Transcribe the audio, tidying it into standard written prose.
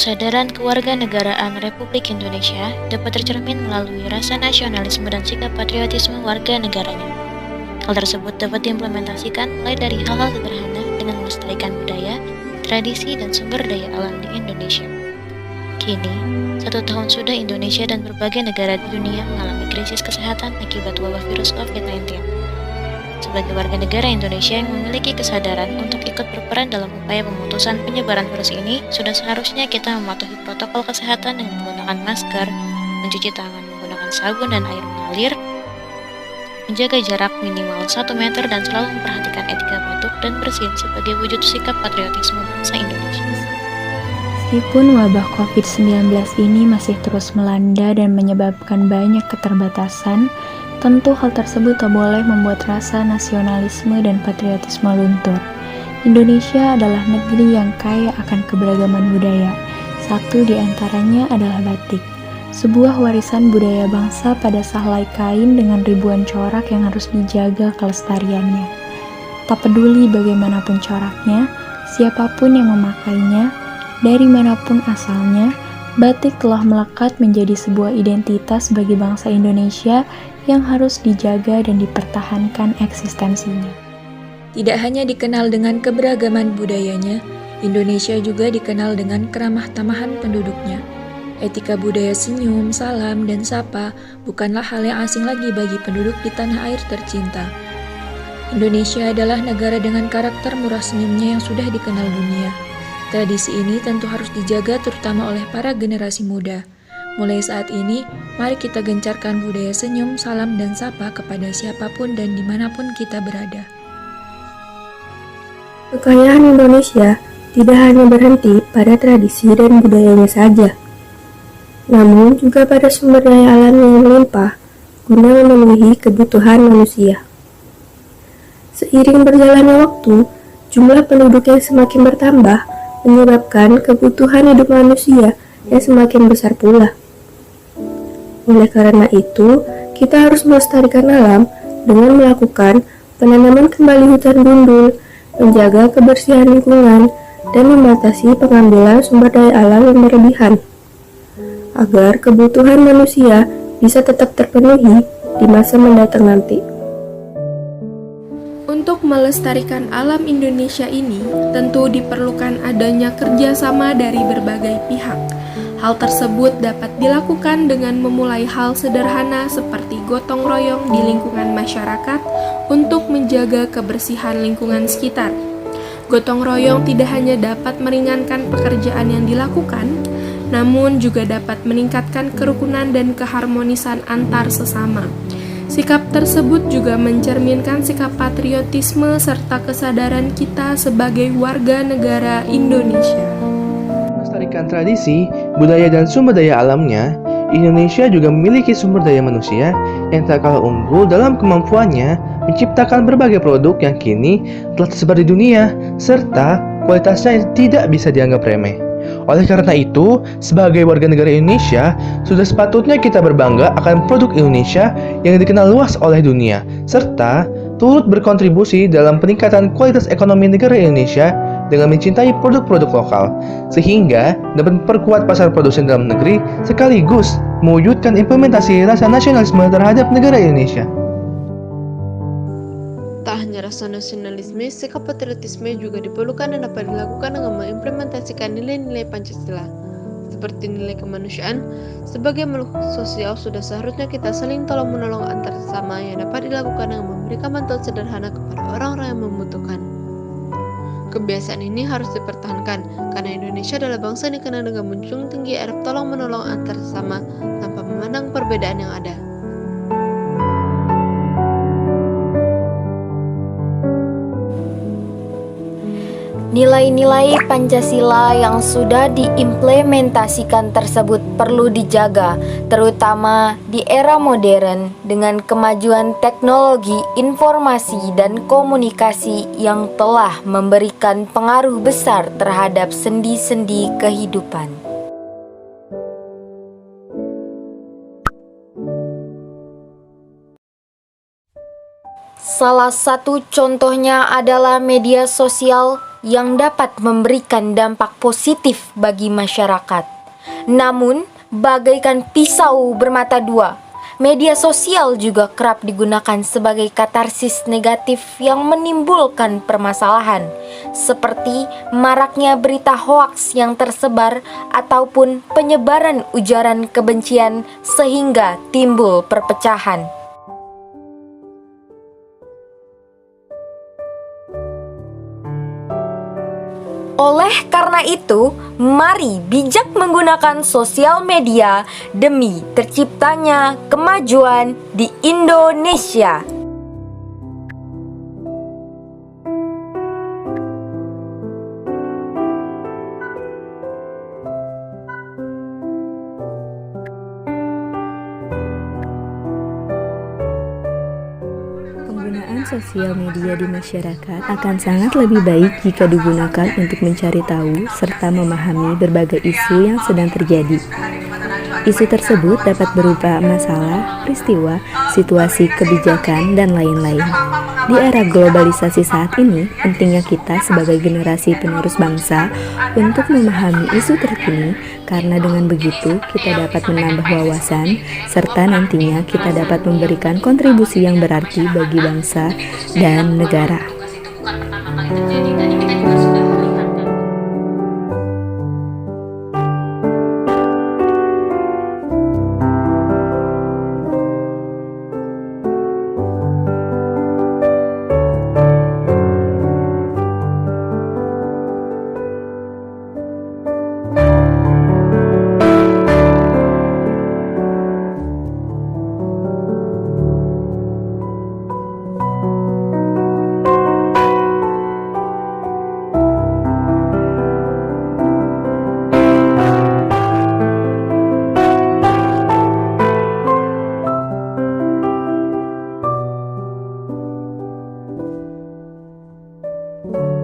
kesadaran kewarganegaraan Republik Indonesia dapat tercermin melalui rasa nasionalisme dan sikap patriotisme warga negaranya. Hal tersebut dapat diimplementasikan mulai dari hal-hal sederhana dengan melestarikan budaya, tradisi, dan sumber daya alam di Indonesia. Kini, 1 tahun sudah Indonesia dan berbagai negara di dunia mengalami krisis kesehatan akibat wabah virus COVID-19. Sebagai warga negara Indonesia yang memiliki kesadaran untuk ikut berperan dalam upaya pemutusan penyebaran virus ini, sudah seharusnya kita mematuhi protokol kesehatan dengan menggunakan masker, mencuci tangan menggunakan sabun dan air mengalir, menjaga jarak minimal 1 meter dan selalu memperhatikan etika batuk dan bersin sebagai wujud sikap patriotisme bangsa Indonesia. Meskipun wabah COVID-19 ini masih terus melanda dan menyebabkan banyak keterbatasan, tentu hal tersebut tak boleh membuat rasa nasionalisme dan patriotisme luntur. Indonesia adalah negeri yang kaya akan keberagaman budaya. Satu di antaranya adalah batik, sebuah warisan budaya bangsa pada sahlai kain dengan ribuan corak yang harus dijaga kelestariannya. Tak peduli bagaimanapun coraknya, siapapun yang memakainya, dari manapun asalnya, batik telah melekat menjadi sebuah identitas bagi bangsa Indonesia yang harus dijaga dan dipertahankan eksistensinya. Tidak hanya dikenal dengan keberagaman budayanya, Indonesia juga dikenal dengan keramah tamahan penduduknya. Etika budaya senyum, salam, dan sapa bukanlah hal yang asing lagi bagi penduduk di tanah air tercinta. Indonesia adalah negara dengan karakter murah senyumnya yang sudah dikenal dunia. Tradisi ini tentu harus dijaga terutama oleh para generasi muda. Mulai saat ini, mari kita gencarkan budaya senyum, salam, dan sapa kepada siapapun dan dimanapun kita berada. Kekayaan Indonesia tidak hanya berhenti pada tradisi dan budayanya saja, namun juga pada sumber daya alam yang melimpah guna memenuhi kebutuhan manusia. Seiring berjalannya waktu, jumlah penduduk yang semakin bertambah menyebabkan kebutuhan hidup manusia yang semakin besar pula. Oleh karena itu, kita harus melestarikan alam dengan melakukan penanaman kembali hutan gundul, menjaga kebersihan lingkungan, dan membatasi pengambilan sumber daya alam yang berlebihan, agar kebutuhan manusia bisa tetap terpenuhi di masa mendatang nanti. Untuk melestarikan alam Indonesia ini, tentu diperlukan adanya kerjasama dari berbagai pihak. Hal tersebut dapat dilakukan dengan memulai hal sederhana seperti gotong royong di lingkungan masyarakat untuk menjaga kebersihan lingkungan sekitar. Gotong royong tidak hanya dapat meringankan pekerjaan yang dilakukan, namun juga dapat meningkatkan kerukunan dan keharmonisan antar sesama. Sikap tersebut juga mencerminkan sikap patriotisme serta kesadaran kita sebagai warga negara Indonesia. Melestarikan tradisi, budaya, dan sumber daya alamnya, Indonesia juga memiliki sumber daya manusia yang tak kalah unggul dalam kemampuannya menciptakan berbagai produk yang kini telah tersebar di dunia, serta kualitasnya tidak bisa dianggap remeh. Oleh karena itu, sebagai warga negara Indonesia, sudah sepatutnya kita berbangga akan produk Indonesia yang dikenal luas oleh dunia, serta turut berkontribusi dalam peningkatan kualitas ekonomi negara Indonesia dengan mencintai produk-produk lokal, sehingga dapat memperkuat pasar produsen dalam negeri sekaligus mewujudkan implementasi rasa nasionalisme terhadap negara Indonesia. Tak hanya rasa nasionalisme, sikap patriotisme juga diperlukan dan dapat dilakukan dengan mengimplementasikan nilai-nilai Pancasila, seperti nilai kemanusiaan. Sebagai makhluk sosial, sudah seharusnya kita saling tolong-menolong antar sesama yang dapat dilakukan dengan memberikan bantuan sederhana kepada orang-orang yang membutuhkan. Kebiasaan ini harus dipertahankan, karena Indonesia adalah bangsa yang dikenal dengan menjunjung tinggi adab tolong-menolong antar sesama tanpa memandang perbedaan yang ada. Nilai-nilai Pancasila yang sudah diimplementasikan tersebut perlu dijaga, terutama di era modern dengan kemajuan teknologi informasi dan komunikasi yang telah memberikan pengaruh besar terhadap sendi-sendi kehidupan. Salah satu contohnya adalah media sosial yang dapat memberikan dampak positif bagi masyarakat. Namun, bagaikan pisau bermata dua, media sosial juga kerap digunakan sebagai katarsis negatif yang menimbulkan permasalahan, seperti maraknya berita hoaks yang tersebar ataupun penyebaran ujaran kebencian sehingga timbul perpecahan. Oleh karena itu, mari bijak menggunakan sosial media demi terciptanya kemajuan di Indonesia. Penggunaan sosial media di masyarakat akan sangat lebih baik jika digunakan untuk mencari tahu serta memahami berbagai isu yang sedang terjadi. Isu tersebut dapat berupa masalah, peristiwa, situasi kebijakan, dan lain-lain. Di era globalisasi saat ini, pentingnya kita sebagai generasi penerus bangsa untuk memahami isu terkini, karena dengan begitu kita dapat menambah wawasan, serta nantinya kita dapat memberikan kontribusi yang berarti bagi bangsa dan negara. Thank you.